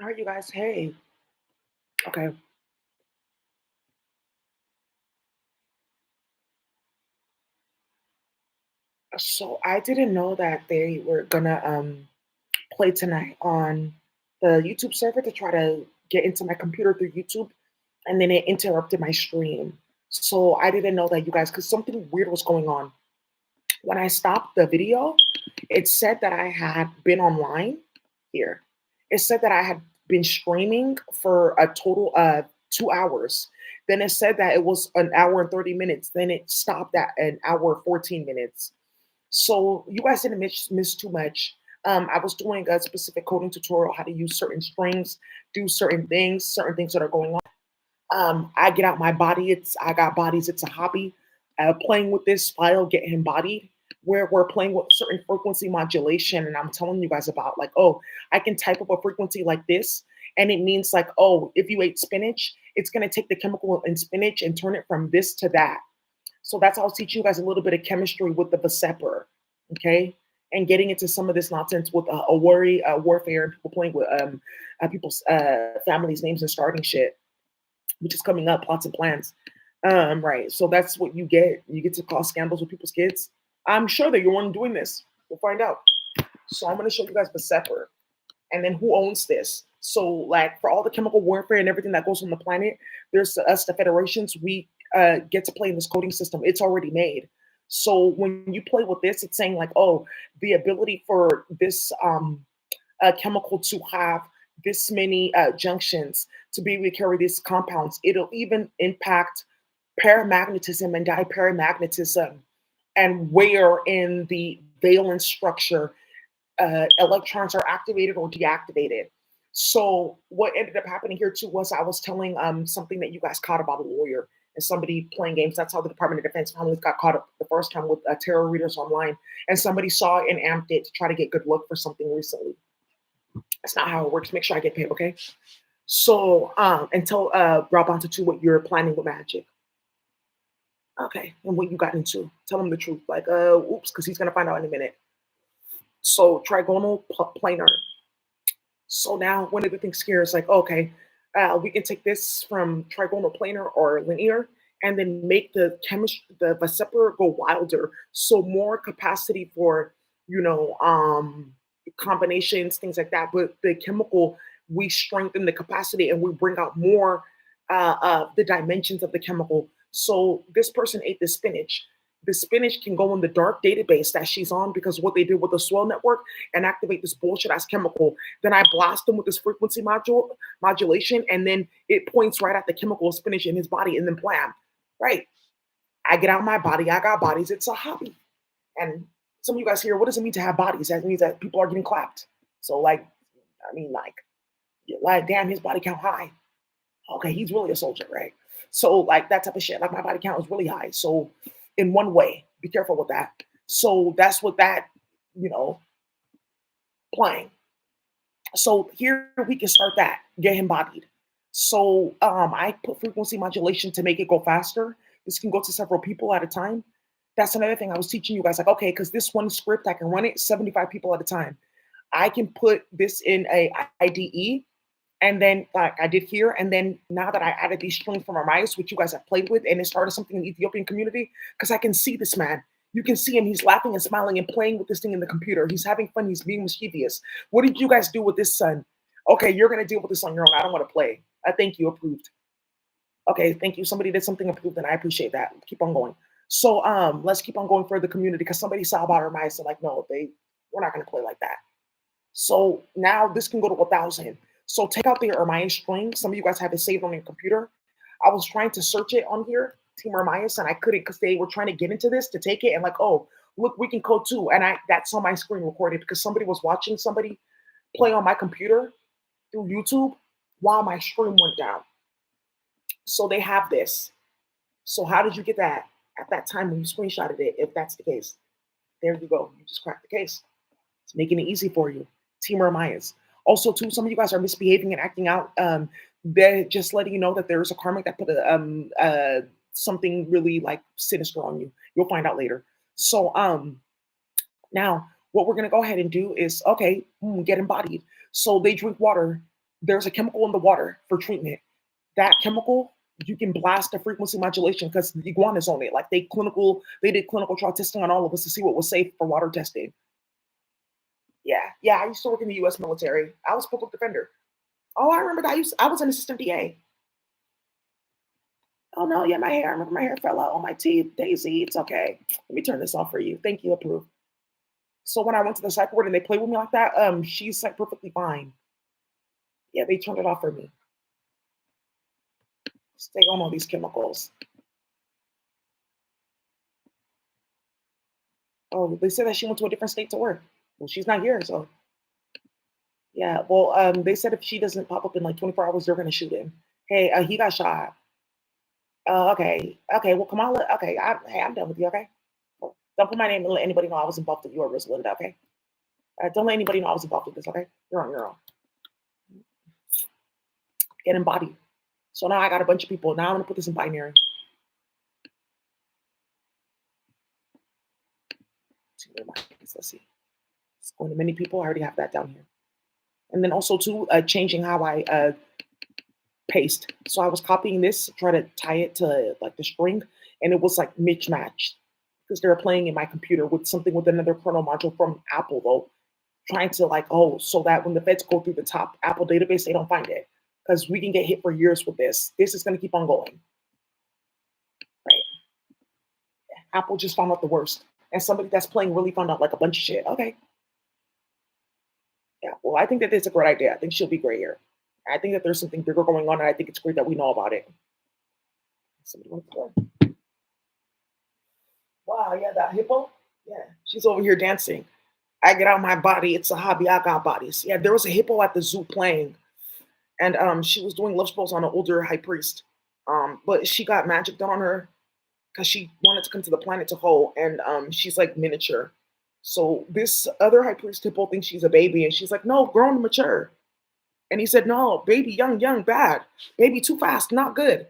All right, you guys. Hey, okay. So I didn't know that they were gonna play tonight on the YouTube server to try to get into my computer through YouTube, and then it interrupted my stream. So I didn't know that you guys, because something weird was going on. When I stopped the video, it said that I had been online here. It said that I had been streaming for a total of 2 hours. Then it said that it was an hour and 30 minutes. Then it stopped at an hour 14 minutes. So you guys didn't miss too much. I was doing a specific coding tutorial, how to use certain strings, do certain things that are going on. I get out my body. I got bodies. It's a hobby. Playing with this file, get him bodied, where we're playing with certain frequency modulation, and I'm telling you guys about like, oh, I can type up a frequency like this, and it means like, oh, if you ate spinach, it's gonna take the chemical in spinach and turn it from this to that. So that's how I'll teach you guys a little bit of chemistry with the Vsepper, okay? And getting into some of this nonsense with warfare, and people playing with people's families' names and starting shit, which is coming up, plots and plans. Right. So that's what you get. You get to cause scandals with people's kids. I'm sure that you're one doing this. We'll find out. So I'm going to show you guys the Vsepper and then who owns this. So, like, for all the chemical warfare and everything that goes on the planet, there's us, the federations, we get to play in this coding system. It's already made. So when you play with this, it's saying like, oh, the ability for this chemical to have this many junctions to be able to carry these compounds. It'll even impact paramagnetism and diparamagnetism and where in the valence structure electrons are activated or deactivated. So what ended up happening here too was I was telling something that you guys caught about a lawyer and somebody playing games. That's how the Department of Defense finally got caught up the first time with terror readers online. And somebody saw it and amped it to try to get good luck for something recently. That's not how it works. Make sure I get paid, okay? So and tell Brabanta too what you're planning with magic. Okay, and what you got into. Tell him the truth. Like, oops, because he's gonna find out in a minute. So trigonal planar. So now one of the things here is like, okay, we can take this from trigonal planar or linear and then make the Vsepar go wilder. So more capacity for, you know, combinations, things like that. But the chemical, we strengthen the capacity and we bring out more of the dimensions of the chemical. So this person ate the spinach. The spinach can go in the dark database that she's on because what they did with the swell network and activate this bullshit ass chemical. Then I blast them with this frequency modulation, and then it points right at the chemical spinach in his body, and then blam, right? I get out my body. I got bodies. It's a hobby. And some of you guys here, what does it mean to have bodies? That means that people are getting clapped. So like, I mean, like, damn, his body count high. Okay, he's really a soldier, right? So like that type of shit. Like my body count is really high. So in one way, be careful with that. So that's what that, you know, playing. So here we can start that, get him bodied. So I put frequency modulation to make it go faster. This can go to several people at a time. That's another thing I was teaching you guys. Like, okay, because this one script I can run it 75 people at a time. I can put this in a IDE, and then like I did here, and then now that I added these strings from Armias, which you guys have played with, and it started something in the Ethiopian community, because I can see this man. You can see him. He's laughing and smiling and playing with this thing in the computer. He's having fun. He's being mischievous. What did you guys do with this, son? Okay, you're gonna deal with this on your own. I don't want to play. I thank you. Approved. Okay, thank you. Somebody did something approved, and I appreciate that. Keep on going. So let's keep on going for the community because somebody saw about Armias and like, no, we're not gonna play like that. So now this can go to 1,000. So take out the Ermias string. Some of you guys have it saved on your computer. I was trying to search it on here, Team Ermias, and I couldn't because they were trying to get into this to take it and like, oh, look, we can code too. And that's on my screen recorded because somebody was watching somebody play on my computer through YouTube while my stream went down. So they have this. So how did you get that at that time when you screenshotted it? If that's the case, there you go. You just cracked the case. It's making it easy for you. Team Ermias. Also, too, some of you guys are misbehaving and acting out. They're just letting you know that there is a karmic that put something really like sinister on you. You'll find out later. So now what we're gonna go ahead and do is okay, get embodied. So they drink water. There's a chemical in the water for treatment. That chemical, you can blast the frequency modulation because the iguanas own it. Like they did clinical trial testing on all of us to see what was safe for water testing. Yeah, yeah. I used to work in the U.S. military. I was public defender. Oh, I remember that. I was an assistant DA. Oh no, yeah, my hair. I remember my hair fell out on my teeth. Daisy, it's okay. Let me turn this off for you. Thank you, approve. So when I went to the psych ward and they played with me like that, she's like perfectly fine. Yeah, they turned it off for me. Stay on all these chemicals. Oh, they said that she went to a different state to work. Well, she's not here, so yeah. Well, they said if she doesn't pop up in like 24 hours, they're gonna shoot him. Hey, he got shot. Okay, okay. Well, come on. Okay, hey, I'm done with you. Okay. Well, don't put my name and let anybody know I was involved with your Roslinda. Okay. Don't let anybody know I was involved with this. Okay. You're on your own. Get embodied. So now I got a bunch of people. Now I'm gonna put this in binary. Let's see. It's going to many people. I already have that down here. And then also too, changing how I paste. So I was copying this, try to tie it to like the string, and it was like mismatched because they were playing in my computer with something with another kernel module from Apple though, trying to like, oh, so that when the feds go through the top Apple database, they don't find it. Because we can get hit for years with this. This is gonna keep on going. Right. Apple just found out the worst. And somebody that's playing really found out like a bunch of shit. Okay. Yeah. Well, I think that it's a great idea. I think she'll be great here. I think that there's something bigger going on, and I think it's great that we know about it. Somebody went to the Wow, yeah, that hippo. Yeah, she's over here dancing. I get out my body. It's a hobby. I got bodies. Yeah, there was a hippo at the zoo playing, and she was doing love spells on an older high priest. But she got magic done on her because she wanted to come to the planet to Ho, and she's like miniature. So this other high priest hippo thinks she's a baby, and she's like, "No, grown and mature." And he said, "No, baby, young, young, bad. Baby, too fast, not good."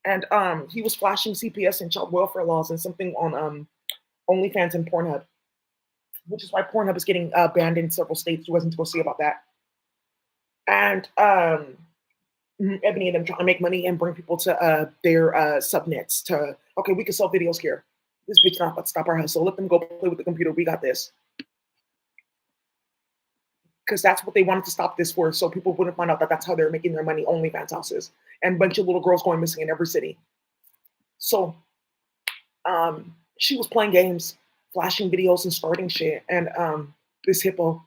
And he was flashing CPS and child welfare laws and something on OnlyFans and Pornhub, which is why Pornhub is getting banned in several states. You wasn't supposed to see about that. And Ebony and them trying to make money and bring people to their subnets to, okay, we can sell videos here. This bitch not about to stop our hustle. Let them go play with the computer. We got this. Because that's what they wanted to stop this for, so people wouldn't find out that that's how they're making their money, OnlyFans houses. And a bunch of little girls going missing in every city. So she was playing games, flashing videos and starting shit. And this hippo,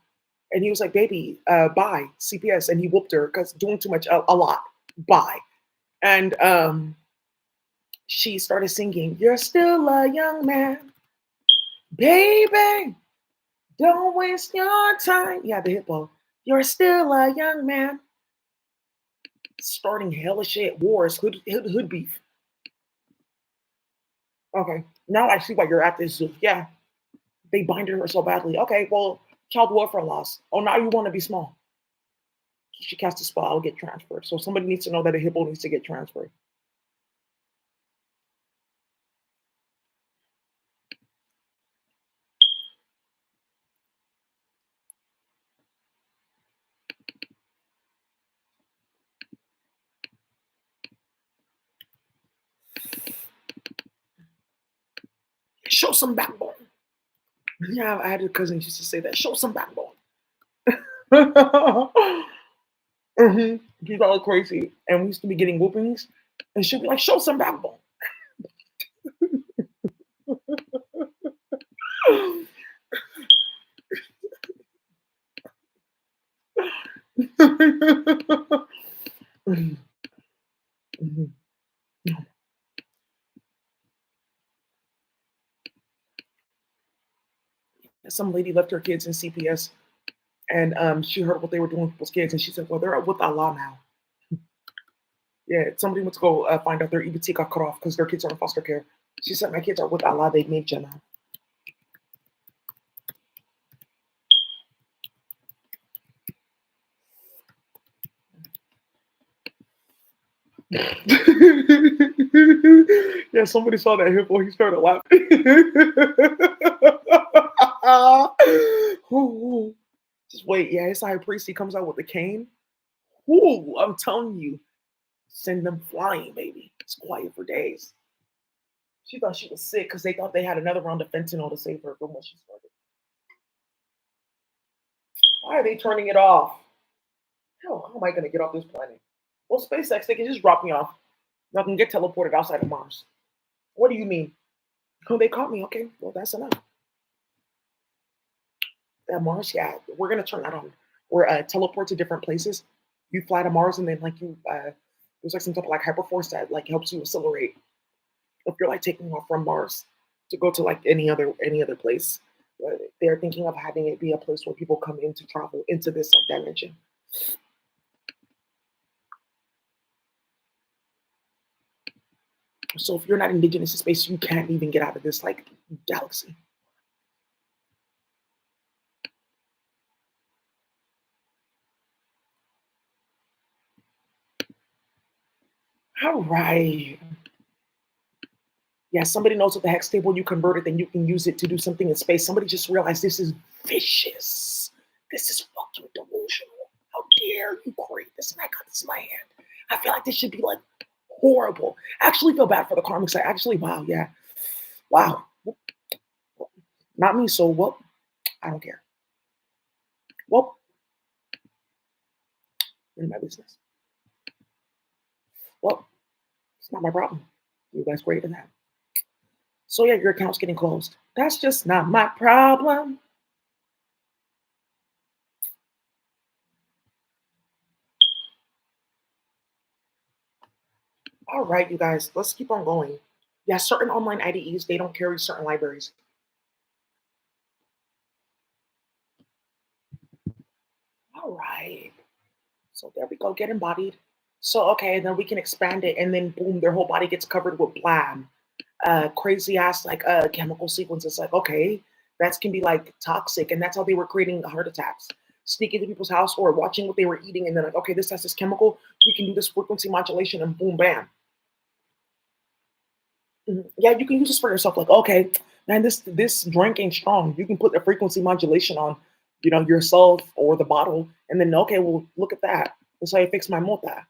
and he was like, "Baby, bye, CPS." And he whooped her because doing too much, a lot. Bye. And she started singing, "You're still a young man, baby. Don't waste your time." Yeah, the hippo. "You're still a young man." Starting hella shit, wars, hood beef. Okay, now I see why you're at this zoo. Yeah, they binded her so badly. Okay, well, child welfare laws. Oh, now you want to be small. She cast a spell, I'll get transferred. So somebody needs to know that a hippo needs to get transferred. Show some backbone. Yeah, I had a cousin who used to say that. Show some backbone. hmm She's all crazy. And we used to be getting whoopings. And she'd be like, show some backbone. Mhm. Mhm. Some lady left her kids in CPS and she heard what they were doing with people's kids. And she said, well, they're with Allah now. Yeah, somebody went to go find out their EBT got cut off because their kids are in foster care. She said, my kids are with Allah. They made Jannah. Yeah, somebody saw that hippo. He started laughing. Just wait. Yeah, it's a high priest. He comes out with a cane. Ooh, I'm telling you, send them flying, baby. It's quiet for days. She thought she was sick because they thought they had another round of fentanyl to save her from what she started. Why are they turning it off? How am I going to get off this planet? Well, SpaceX, they can just drop me off. I can get teleported outside of Mars. What do you mean? Oh, they caught me. Okay, well, that's enough. Mars, yeah, we're going to turn that on. We're teleport to different places. You fly to Mars, and then like there's like some type of like hyperforce that like helps you accelerate if you're like taking off from Mars to go to like any other place. But they're thinking of having it be a place where people come in to travel into this like, dimension. So if you're not indigenous to space, you can't even get out of this like galaxy. All right. Yeah, somebody knows what the hex table you convert it, then you can use it to do something in space. Somebody just realized this is vicious. This is fucking delusional. How dare you create this? And I got this in my hand. I feel like this should be like horrible. I actually feel bad for the karmic side. Actually, wow, yeah. Wow. Not me, so well, I don't care. Well, in my business. Well, it's not my problem. You guys created that. So yeah, your account's getting closed. That's just not my problem. All right, you guys, let's keep on going. Yeah, certain online IDEs, they don't carry certain libraries. All right. So there we go, get embodied. So okay, then we can expand it, and then boom, their whole body gets covered with blam. Crazy ass like chemical sequences. Like, okay, that can be like toxic, and that's how they were creating heart attacks. Sneaking into people's house or watching what they were eating, and then like, okay, this has this chemical, we can do this frequency modulation, and boom, bam. Mhm. Yeah, you can use this for yourself. Like, okay, man, this drink ain't strong. You can put the frequency modulation on, yourself or the bottle, and then okay, well, look at that. That's how you fix my mota.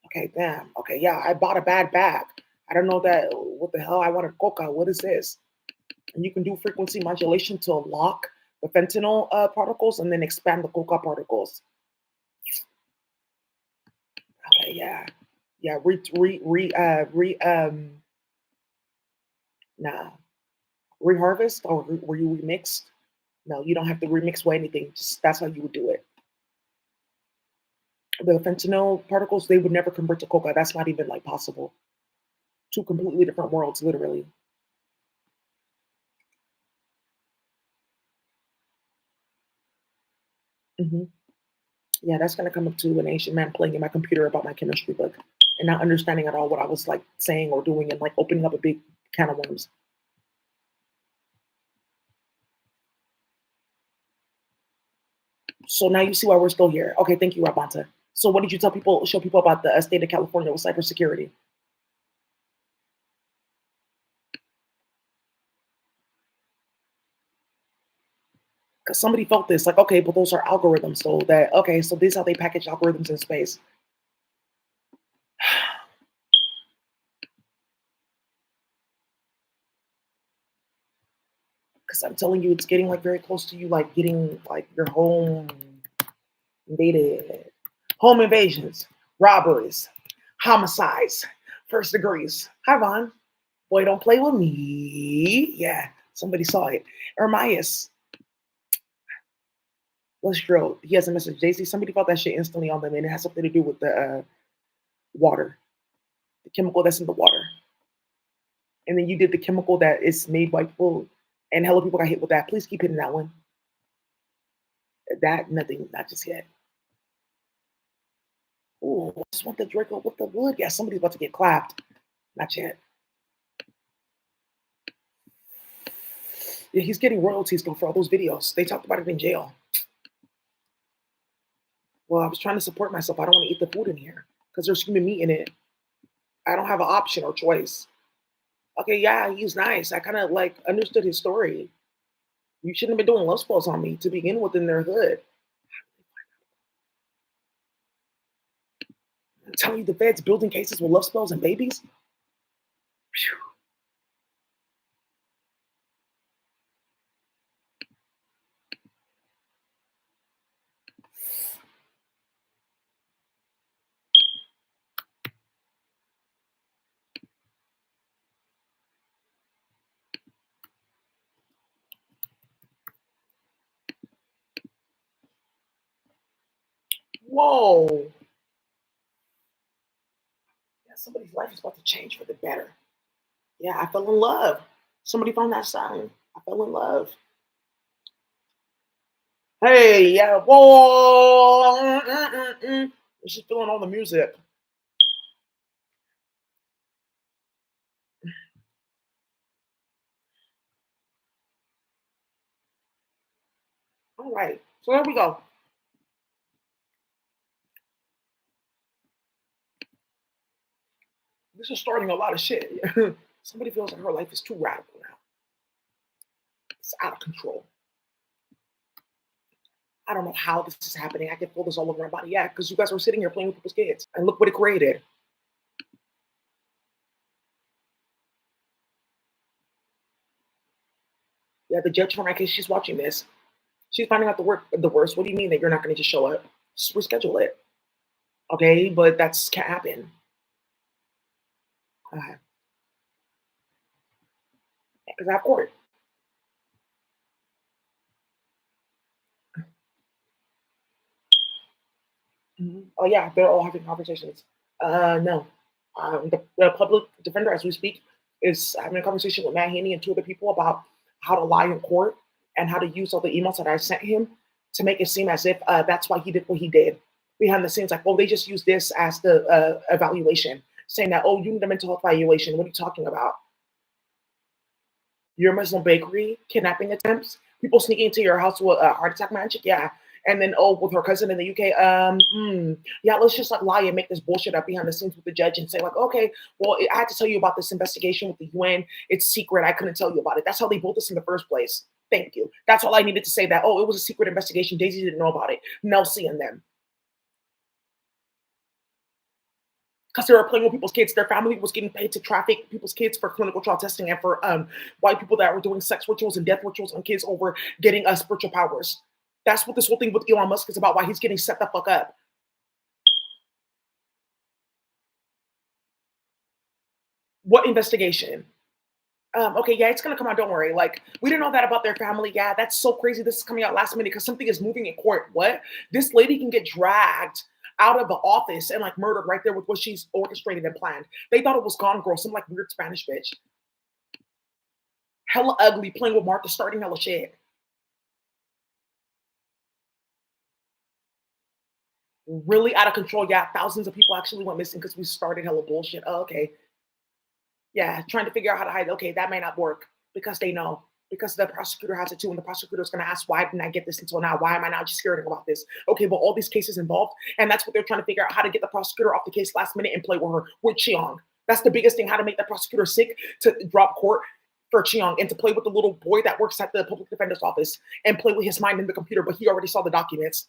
Okay, damn. Okay, yeah, I bought a bad bag. I don't know that. What the hell? I want a coca. What is this? And you can do frequency modulation to lock the fentanyl particles and then expand the coca particles. Okay, yeah, yeah. Nah, reharvest or were you remixed? No, you don't have to remix with anything. Just that's how you would do it. The fentanyl particles, they would never convert to coca. That's not even like possible. Two completely different worlds, literally. Hmm. Yeah, that's gonna come up to an Asian man playing in my computer about my chemistry book and not understanding at all what I was like saying or doing and like opening up a big can of worms. So now you see why we're still here. Okay, thank you, Rabanta. So what did you show people about the state of California with cybersecurity? Because somebody felt this, like, okay, but those are algorithms. So that okay, so this is how they package algorithms in space. Because I'm telling you, it's getting like very close to you, like getting like your home invaded, home invasions, robberies, homicides, first degrees. Hi, Vaughn. Boy, don't play with me. Yeah, somebody saw it. Ermias, let's drill. He has a message. JC, somebody felt that shit instantly on them, and it has something to do with the water, the chemical that's in the water. And then you did the chemical that is made by people, and hella people got hit with that. Please keep hitting that one. That, nothing, not just yet. Oh, I just want the Draco with the wood. Yeah, somebody's about to get clapped. Not yet. Yeah, he's getting royalties though for all those videos. They talked about it in jail. Well, I was trying to support myself. I don't want to eat the food in here because there's human meat in it. I don't have an option or choice. Okay, yeah, he's nice. I kind of like understood his story. You shouldn't have been doing love spells on me to begin with in their hood. telling you the feds building cases with love spells and babies. Phew. Whoa. Yeah, somebody's life is about to change for the better. Yeah, I fell in love. Somebody found that sign. I fell in love. Hey, yeah, whoa. She's feeling all the music. All right. So there we go. This is starting a lot of shit. Somebody feels like her life is too radical now. It's out of control. I don't know how this is happening. I can feel this all over my body. Yeah, because you guys were sitting here playing with people's kids. And look what it created. Yeah, the judge from my case, she's watching this. She's finding out the worst. What do you mean that you're not going to just show up? Just reschedule it. Okay, but that's can't happen. Because I have court. Oh yeah, they're all having conversations. No, the public defender, as we speak, is having a conversation with Matt Haney and two other people about how to lie in court and how to use all the emails that I sent him to make it seem as if that's why he did what he did behind the scenes. Like, oh, they just use this as the evaluation, saying that, oh, you need a mental health evaluation. What are you talking about? Your Muslim bakery, kidnapping attempts, people sneaking into your house with a heart attack magic, yeah. And then with her cousin in the UK, yeah, let's just like lie and make this bullshit up behind the scenes with the judge and say like, okay, well, I had to tell you about this investigation with the UN. It's secret. I couldn't tell you about it. That's how they built this in the first place. Thank you. That's all I needed to say. That oh, it was a secret investigation. Daisy didn't know about it. Nelsie and them. Because they were playing with people's kids. Their family was getting paid to traffic people's kids for clinical trial testing and for white people that were doing sex rituals and death rituals on kids over getting spiritual powers. That's what this whole thing with Elon Musk is about, why he's getting set the fuck up. What investigation? Okay, yeah, it's gonna come out. Don't worry. Like, we didn't know that about their family. Yeah, that's so crazy. This is coming out last minute because something is moving in court. What? This lady can get dragged out of the office and like murdered right there with what she's orchestrated and planned. They thought it was Gone Girl, some like weird Spanish bitch. Hella ugly, playing with Martha, starting hella shit. Really out of control. Yeah, thousands of people actually went missing because we started hella bullshit. Oh, okay. Yeah, trying to figure out how to hide. Okay, that may not work because they know. Because the prosecutor has it too, and the prosecutor is going to ask, why didn't I get this until now? Why am I not just hearing about this? Okay, well, all these cases involved, and that's what they're trying to figure out how to get the prosecutor off the case last minute and play with her with Chiong. That's the biggest thing, how to make the prosecutor sick to drop court for Chiong and to play with the little boy that works at the public defender's office and play with his mind in the computer, but he already saw the documents.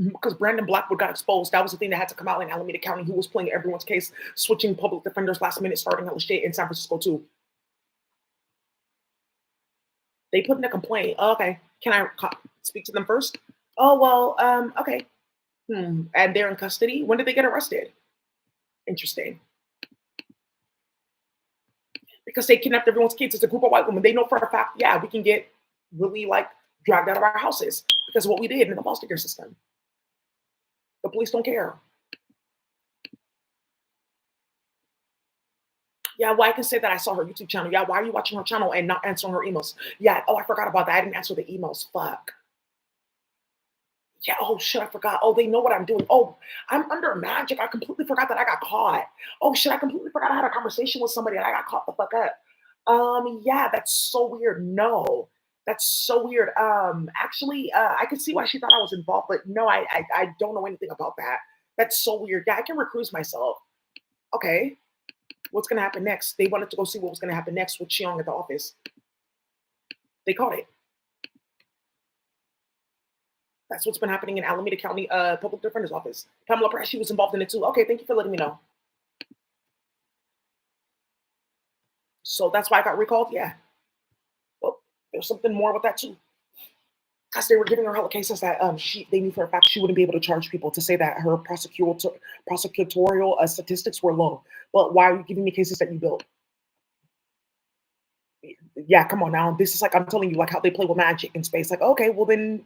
Because Brandon Blackwood got exposed. That was the thing that had to come out in Alameda County. Who was playing everyone's case, switching public defenders last minute, starting hella shit in San Francisco too. They put in a complaint. Oh, okay, can I speak to them first? Oh well, okay. And they're in custody. When did they get arrested? Interesting. Because they kidnapped everyone's kids. It's a group of white women. They know for a fact, yeah, we can get really like dragged out of our houses because of what we did in the foster care system. The police don't care. Yeah, well, I can say that I saw her YouTube channel. Yeah, why are you watching her channel and not answering her emails? Yeah, oh, I forgot about that. I didn't answer the emails. Fuck. Yeah, oh shit, I forgot. Oh, they know what I'm doing. Oh, I'm under magic. I completely forgot that I got caught. Oh shit, I completely forgot I had a conversation with somebody and I got caught the fuck up. Yeah, that's so weird. No, that's so weird. Actually, I could see why she thought I was involved, but no, I don't know anything about that. That's so weird. Yeah, I can recruit myself. Okay, what's gonna happen next? They wanted to go see what was gonna happen next with Cheong at the office. They caught it. That's what's been happening in Alameda County Public Defender's Office. Pamela Press, she was involved in it too. Okay, thank you for letting me know. So that's why I got recalled. Yeah. Well, there's something more with that too. Because they were giving her hella cases that they knew for a fact she wouldn't be able to charge people to say that her prosecutorial statistics were low. But why are you giving me cases that you built? Yeah, come on now. This is like I'm telling you, like how they play with magic in space. Like, okay, well then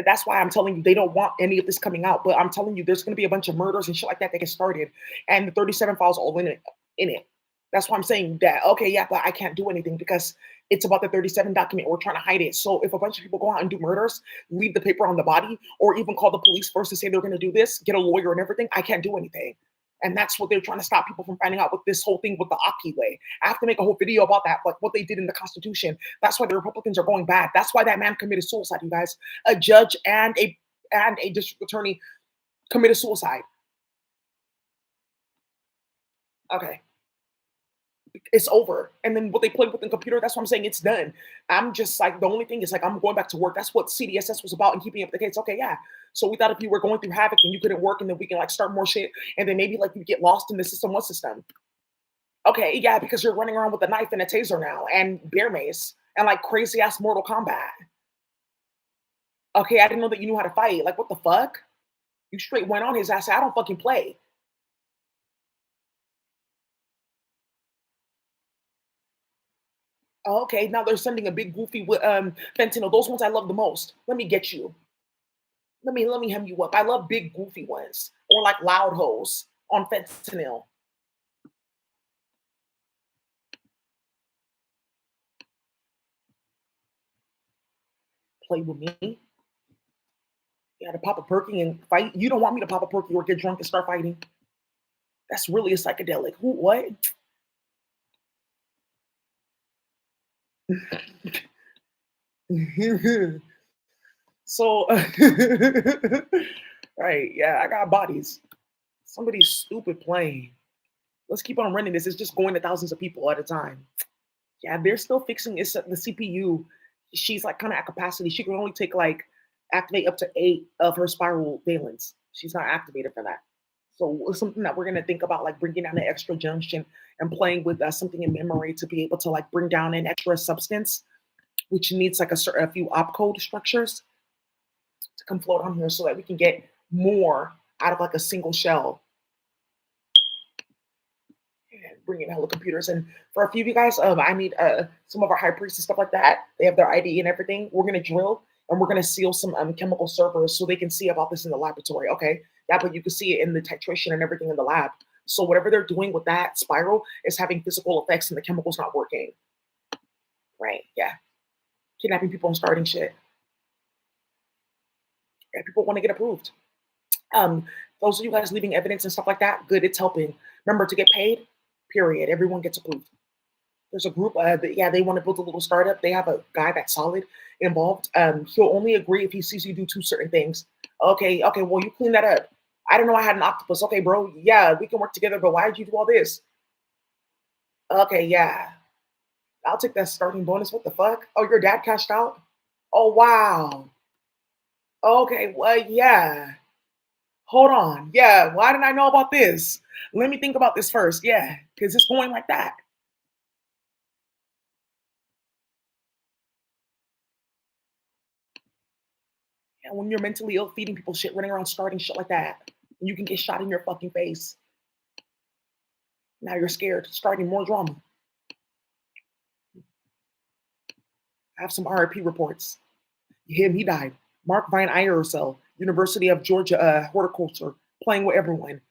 that's why I'm telling you they don't want any of this coming out. But I'm telling you, there's going to be a bunch of murders and shit like that that get started, and the 37 files all in it. In it. That's why I'm saying that. Okay, yeah, but I can't do anything because it's about the 37 document. We're trying to hide it. So if a bunch of people go out and do murders, leave the paper on the body, or even call the police first to say they're going to do this, get a lawyer and everything, I can't do anything. And that's what they're trying to stop people from finding out with this whole thing with the Aki way. I have to make a whole video about that, like what they did in the Constitution. That's why the Republicans are going bad. That's why that man committed suicide, you guys. A judge and a district attorney committed suicide. Okay, it's over. And then what they played with the computer, that's what I'm saying. It's done. I'm just like, the only thing is like, I'm going back to work. That's what CDSS was about and keeping up the case. Okay, yeah. So we thought if you were going through havoc and you couldn't work and then we can like start more shit and then maybe like you get lost in the system. What system? Okay, yeah, because you're running around with a knife and a taser now and bear mace and like crazy ass Mortal Kombat. Okay, I didn't know that you knew how to fight. Like, what the fuck? You straight went on his ass. I don't fucking play. Oh, okay, now they're sending a big goofy with fentanyl. Those ones I love the most. Let me get you. Let me hem you up. I love big goofy ones or like loud hoes on fentanyl. Play with me. You had to pop a perky and fight. You don't want me to pop a perky or get drunk and start fighting. That's really a psychedelic. Who? What? So, right, yeah, I got bodies. Somebody's stupid playing. Let's keep on running this. It's just going to thousands of people at a time. Yeah, they're still fixing it's the CPU. She's like kind of at capacity. She can only take like activate up to 8 of her spiral valence. She's not activated for that. So it's something that we're gonna think about, like bringing down an extra junction and playing with something in memory to be able to like bring down an extra substance, which needs like a few opcode structures to come float on here, so that we can get more out of like a single shell and bring in hella computers. And for a few of you guys, I need some of our high priests and stuff like that. They have their ID and everything. We're gonna drill and we're gonna seal some chemical servers so they can see about this in the laboratory. Okay, yeah, but you can see it in the titration and everything in the lab. So whatever they're doing with that spiral is having physical effects, and the chemical's not working. Right? Yeah, kidnapping people and starting shit. Yeah, people want to get approved. Um, those of you guys leaving evidence and stuff like that, good. It's helping. Remember to get paid. Period. Everyone gets approved. There's a group, yeah, they want to build a little startup. They have a guy that's solid involved. He'll only agree if he sees you do 2 certain things. Okay, okay, well, you clean that up. I didn't know I had an octopus. Okay, bro, yeah, we can work together, but why did you do all this? Okay, yeah, I'll take that starting bonus. What the fuck? Oh, your dad cashed out? Oh, wow. Okay, well, yeah. Hold on. Yeah, why didn't I know about this? Let me think about this first. Yeah, because it's going like that. And when you're mentally ill, feeding people shit, running around starting shit like that, you can get shot in your fucking face. Now you're scared, starting more drama. I have some RIP reports. Him, he died. Mark Vine Iresel, University of Georgia horticulture, playing with everyone,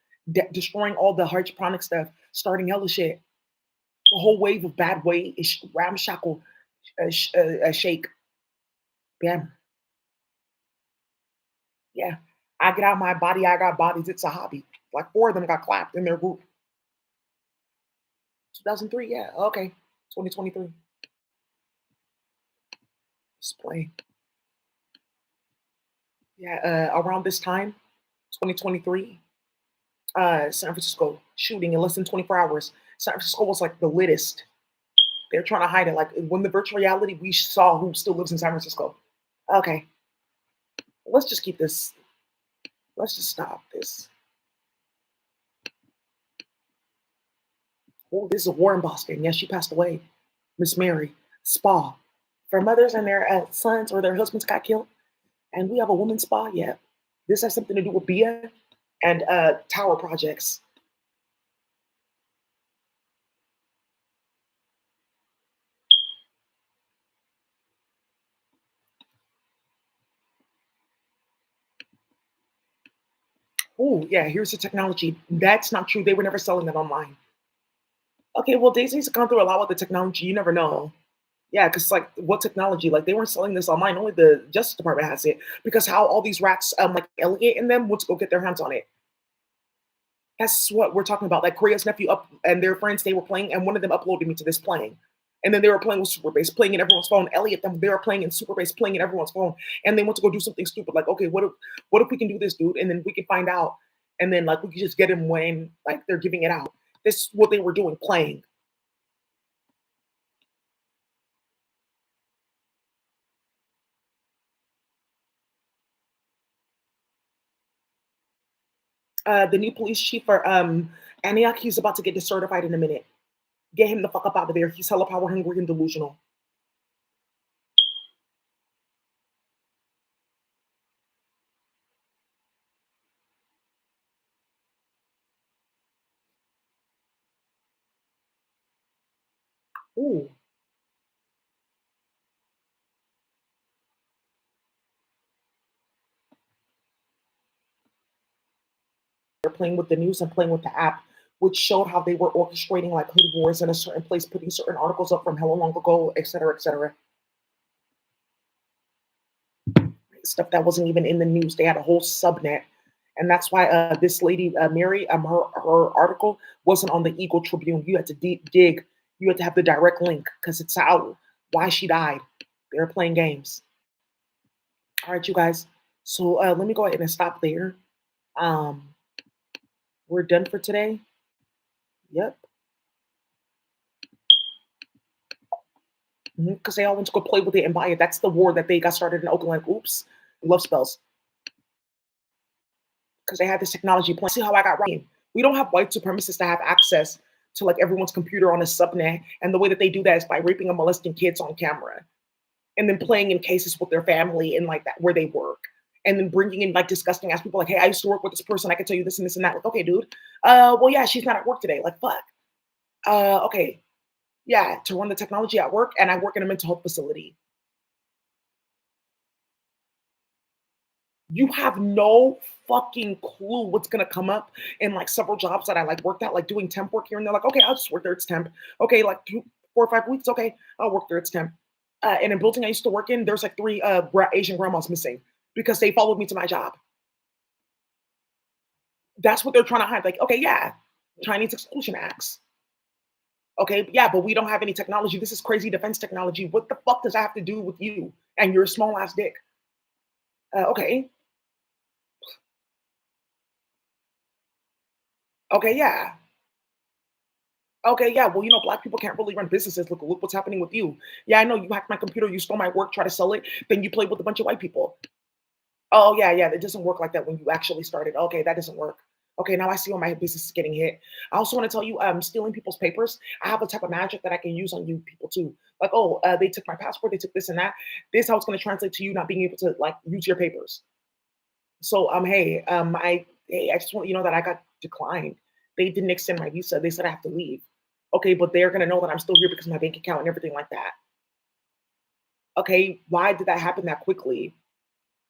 destroying all the hydroponic stuff, starting hella shit. A whole wave of bad way is ramshackle shake. Bam. Yeah. I get out my body, I got bodies. It's a hobby. Like 4 of them got clapped in their group. 2003, yeah. Okay. 2023. Let's play. Yeah, around this time, 2023, San Francisco shooting in less than 24 hours. San Francisco was like the littest. They're trying to hide it. Like when the virtual reality, we saw who still lives in San Francisco. Okay. Let's just keep this. Let's just stop this. Oh, this is a war in Boston. Yes, she passed away. Miss Mary Spa. For mothers and their sons or their husbands got killed, and we have a women's spa. Yeah, this has something to do with BIA and tower projects. Oh, yeah, here's the technology. That's not true. They were never selling that online. Okay, well, Daisy's gone through a lot with the technology. You never know. Yeah, because like what technology? Like they weren't selling this online. Only the Justice Department has it. Because how all these rats, like Elliot and them, went to go get their hands on it. That's what we're talking about. Like Korea's nephew up and their friends, they were playing, and one of them uploaded me to this playing. And then they were playing with Super Bass, playing in everyone's phone. Elliot, them, they were playing in Super Bass, playing in everyone's phone. And they went to go do something stupid. Like, okay, what if we can do this, dude? And then we can find out. And then like we can just get him when like they're giving it out. This is what they were doing, playing. The new police chief for Antioch, he's about to get decertified in a minute. Get him the fuck up out of there. He's hella power hungry and delusional. Ooh, they're playing with the news and playing with the app, which showed how they were orchestrating like hood wars in a certain place, putting certain articles up from hella long ago, et cetera, et cetera. Stuff that wasn't even in the news. They had a whole subnet. And that's why this lady, Mary, her article wasn't on the Eagle Tribune. You had to dig. You had to have the direct link because it's out why she died. They were playing games. All right, you guys. So let me go ahead and stop there. Um, we're done for today. Yep. Because they all went to go play with it and buy it. That's the war that they got started in Oakland. Like, oops, love spells. Because they had this technology plan. See how I got right. We don't have white supremacists that have access to like everyone's computer on a subnet. And the way that they do that is by raping and molesting kids on camera and then playing in cases with their family and like that where they work. And then bringing in like disgusting ass people like, hey, I used to work with this person. I can tell you this and this and that. Like, okay, dude. Well, yeah, she's not at work today. Like, fuck. Okay. Yeah, to run the technology at work, and I work in a mental health facility. You have no fucking clue what's gonna come up in like several jobs that I like worked at, like doing temp work here and there. Like, okay, I'll just work there. It's temp. Okay, like 4 or 5 weeks. Okay, I'll work there. It's temp. In a building I used to work in, there's like three Asian grandmas missing because they followed me to my job. That's what they're trying to hide. Like, okay, yeah, Chinese exclusion acts. Okay, yeah, but we don't have any technology. This is crazy defense technology. What the fuck does that have to do with you and your small ass dick? Okay, okay, yeah. Okay, yeah. Well, black people can't really run businesses. Look what's happening with you. Yeah, I know you hacked my computer, you stole my work, try to sell it, then you played with a bunch of white people. Oh, yeah, yeah. It doesn't work like that when you actually started. Okay, that doesn't work. Okay, now I see why my business is getting hit. I also want to tell you, stealing people's papers. I have a type of magic that I can use on you people too. Like, oh, they took my passport, they took this and that. This is how it's going to translate to you not being able to like use your papers. So, I just want you to know that I got declined. They didn't extend my visa. They said I have to leave. Okay, but they're gonna know that I'm still here because of my bank account and everything like that. Okay, why did that happen that quickly?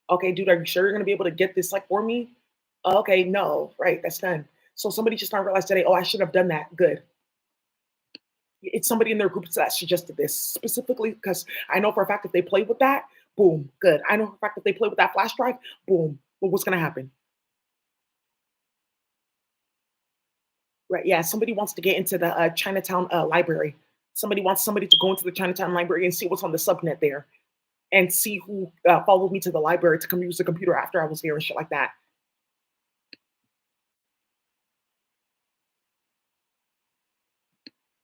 Okay, dude, are you sure you're gonna be able to get this like for me? Okay, no, right, that's done. So somebody just now realized today, oh, I should have done that. Good. It's somebody in their group that suggested this specifically because I know for a fact if they play with that, boom, good. I know for a fact if they play with that flash drive, boom. Well, what's gonna happen? Right. Yeah. Somebody wants to get into the Chinatown library. Somebody wants somebody to go into the Chinatown library and see what's on the subnet there and see who followed me to the library to come use the computer after I was there and shit like that.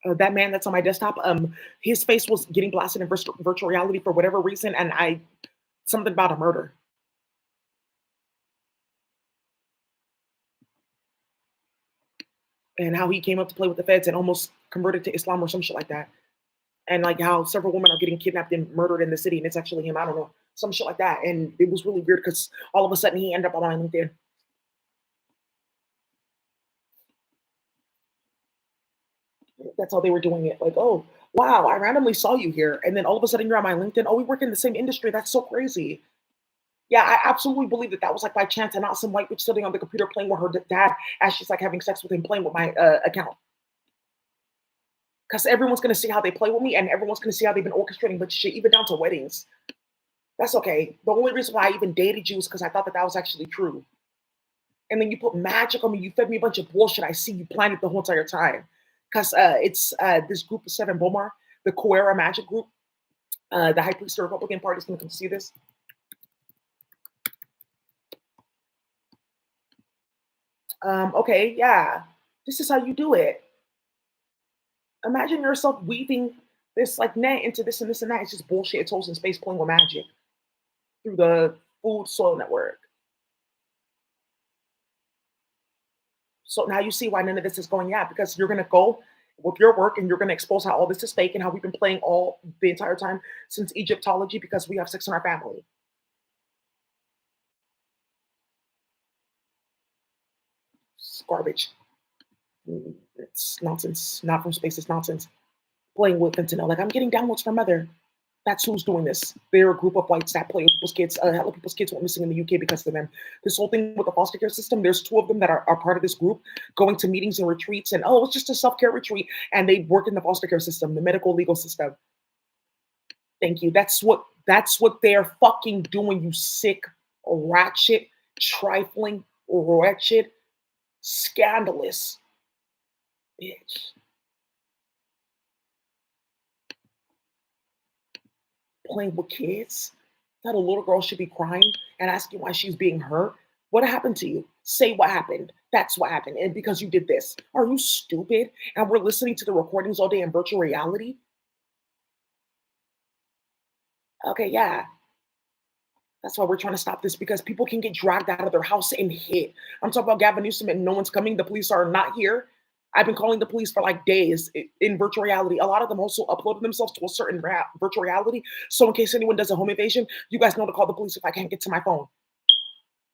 That man that's on my desktop, his face was getting blasted in virtual reality for whatever reason, and I something about a murder. and how he came up to play with the feds and almost converted to Islam or some shit like that. And like how several women are getting kidnapped and murdered in the city, and it's actually him. I don't know, some shit like that. And it was really weird because all of a sudden he ended up on my LinkedIn. That's how they were doing it. Like, oh wow, I randomly saw you here, and then all of a sudden you're on my LinkedIn. Oh, we work in the same industry. That's so crazy. Yeah, I absolutely believe that that was like by chance and not some white bitch sitting on the computer playing with her dad as she's like having sex with him, playing with my account. Because everyone's gonna see how they play with me, and everyone's gonna see how they've been orchestrating but shit, even down to weddings. That's okay. The only reason why I even dated you is because I thought that that was actually true. And then you put magic on me. You fed me a bunch of bullshit. I see you planned it the whole entire time. Because it's this group of seven Bomar, the Coera Magic Group, the High Priest of the Republican Party is going to come see this. Okay, yeah. This is how you do it. Imagine yourself weaving this like net into this and this and that. It's just bullshit. It's holes in space playing with magic through the Food Soil Network. So now you see why none of this is going. Yeah, because you're gonna go with your work and you're gonna expose how all this is fake and how we've been playing all the entire time since Egyptology because we have sex in our family. It's garbage. It's nonsense. Not from space. It's nonsense. Playing with fentanyl. Like I'm getting downloads from mother. That's who's doing this. They're a group of whites that play with people's kids. Hella people's kids went missing in the UK because of them. This whole thing with the foster care system, there's two of them that are part of this group going to meetings and retreats. And oh, it's just a self care retreat. And they work in the foster care system, the medical legal system. Thank you. That's what they're fucking doing, you sick, ratchet, trifling, wretched, scandalous bitch. Playing with kids. That a little girl should be crying and asking why she's being hurt. What happened to you? Say what happened. That's what happened. And because you did this. Are you stupid? And we're listening to the recordings all day in virtual reality? Okay, yeah. That's why we're trying to stop this because people can get dragged out of their house and hit. I'm talking about Gavin Newsom and no one's coming. The police are not here. I've been calling the police for like days in virtual reality. A lot of them also uploaded themselves to a certain virtual reality. So in case anyone does a home invasion, you guys know to call the police if I can't get to my phone.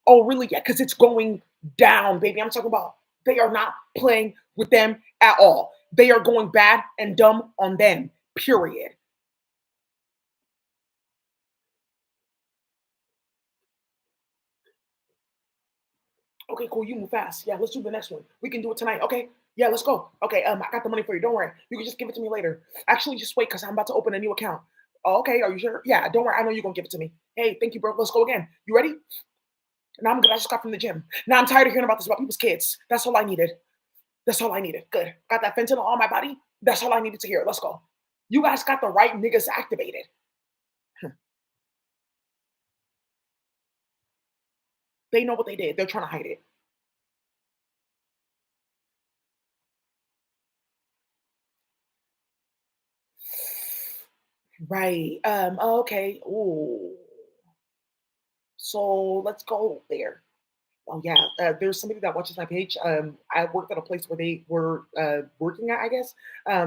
Oh, really? Yeah, because it's going down, baby. I'm talking about they are not playing with them at all. They are going bad and dumb on them, period. Okay, cool. You move fast. Yeah, let's do the next one. We can do it tonight. Okay. Yeah, let's go. Okay, I got the money for you. Don't worry. You can just give it to me later. Actually, just wait because I'm about to open a new account. Oh, okay, are you sure? Yeah, don't worry. I know you're gonna give it to me. Hey, thank you, bro. Let's go again. You ready? Now I'm good. I just got from the gym. Now I'm tired of hearing about this about people's kids. That's all I needed. That's all I needed. Good. Got that fentanyl on my body. That's all I needed to hear. Let's go. You guys got the right niggas activated. They know what they did. They're trying to hide it. Right. Okay. Ooh. So let's go there. Oh yeah, there's somebody that watches my page. I worked at a place where they were working at. I guess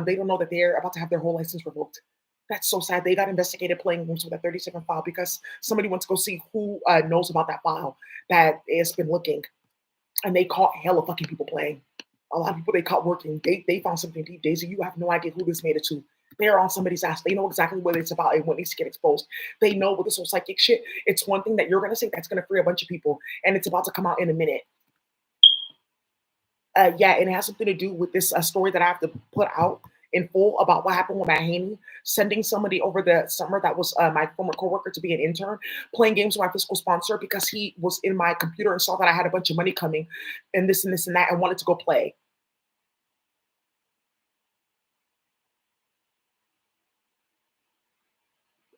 they don't know that they're about to have their whole license revoked. That's so sad. They got investigated playing games with a 37 file because somebody went to go see who knows about that file that has been looking, and they caught hella fucking people playing. A lot of people they caught working. They found something deep. Daisy, you have no idea who this made it to. They're on somebody's ass. They know exactly what it's about and what needs to get exposed. They know with this whole psychic shit, it's one thing that you're gonna say that's gonna free a bunch of people, and it's about to come out in a minute. Yeah, and it has something to do with this story that I have to put out in full about what happened with Matt Haney, sending somebody over the summer that was my former coworker to be an intern, playing games with my fiscal sponsor because he was in my computer and saw that I had a bunch of money coming, and this and this and that, and wanted to go play.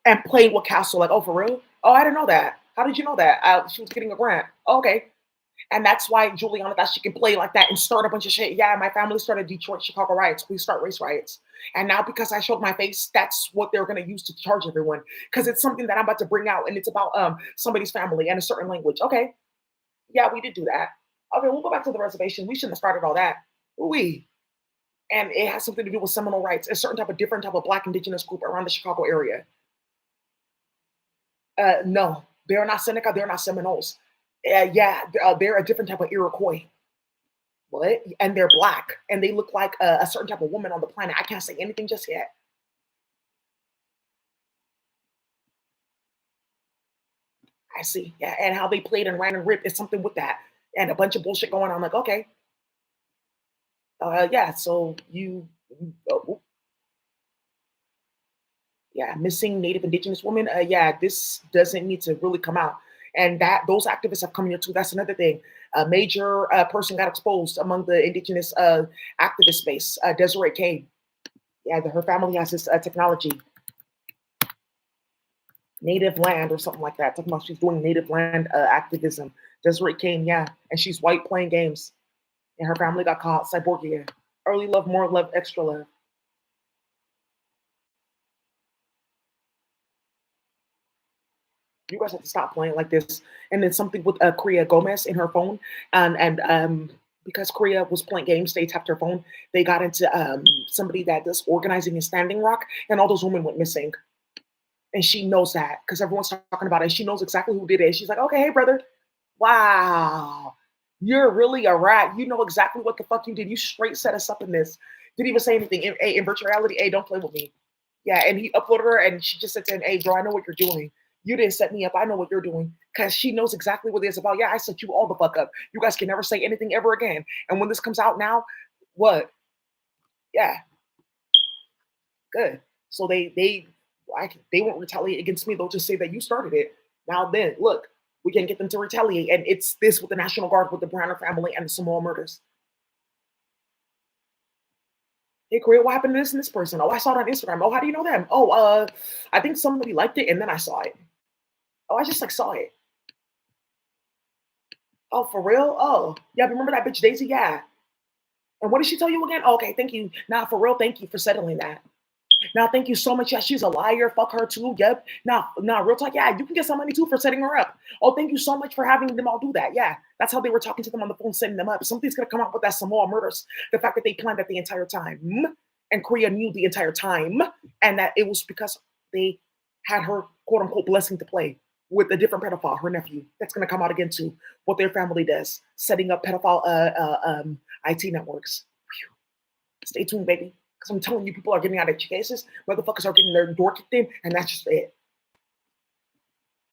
And playing with Castle, like, oh, for real? Oh, I didn't know that. How did you know that? She was getting a grant. Oh, okay. And that's why Juliana thought she can play like that and start a bunch of shit. Yeah, my family started Detroit, Chicago riots. We start race riots. And now because I showed my face, that's what they're gonna use to charge everyone. Because it's something that I'm about to bring out and it's about somebody's family and a certain language. Okay. Yeah, we did do that. Okay, we'll go back to the reservation. We shouldn't have started all that. We. And it has something to do with Seminole rights, a certain type of different type of Black indigenous group around the Chicago area. No, they're not Seneca. They're not Seminoles. Yeah, they're a different type of Iroquois. What? And they're Black, and they look like a certain type of woman on the planet. I can't say anything just yet. I see. Yeah, and how they played and ran and ripped is something with that, and a bunch of bullshit going on. I'm like, okay, yeah. So yeah, missing Native Indigenous women. Yeah, this doesn't need to really come out. And that those activists have come here too. That's another thing. A major person got exposed among the indigenous activist space. Desiree Kane. Yeah, her family has this technology, native land or something like that. Talking about she's doing native land activism. Desiree Kane, yeah, and she's white playing games, and her family got caught. Cyborgia. Early love, more love, extra love. You guys have to stop playing like this. And then something with Korea Gomez in her phone, and because Korea was playing games, they tapped her phone. They got into somebody that does organizing in Standing Rock, and all those women went missing. And she knows that because everyone's talking about it. And she knows exactly who did it. She's like, okay, hey brother, wow, you're really a rat. You know exactly what the fuck you did. You straight set us up in this. Didn't even say anything. In virtual reality, hey, don't play with me. Yeah, and he uploaded her, and she just said to him, "Hey, bro, I know what you're doing. You didn't set me up. I know what you're doing." Because she knows exactly what it's about. Yeah, I set you all the fuck up. You guys can never say anything ever again. And when this comes out now, what? Yeah, good. So they won't retaliate against me. They'll just say that you started it. Now then, look, we can get them to retaliate, and it's this with the National Guard, with the Browner family, and the Samoa murders. Hey, Korea, what happened to this and this person? Oh, I saw it on Instagram. Oh, how do you know them? Oh, I think somebody liked it, and then I saw it. Oh, I just like saw it. Oh, for real? Oh, yeah. Remember that bitch Daisy? Yeah. And what did she tell you again? Oh, okay, thank you. Nah, for real, thank you for settling that. Now, thank you so much. Yeah, she's a liar. Fuck her too. Yep. Now, real talk. Yeah, you can get some money too for setting her up. Oh, thank you so much for having them all do that. Yeah, that's how they were talking to them on the phone, setting them up. Something's gonna come out with that Samoa murders. The fact that they planned that the entire time, and Korea knew the entire time, and that it was because they had her quote unquote blessing to play with a different pedophile, her nephew. That's gonna come out again too. What their family does, setting up pedophile IT networks. Stay tuned, baby. Because I'm telling you, people are getting out of cases. Motherfuckers are getting their door kicked in, and that's just it.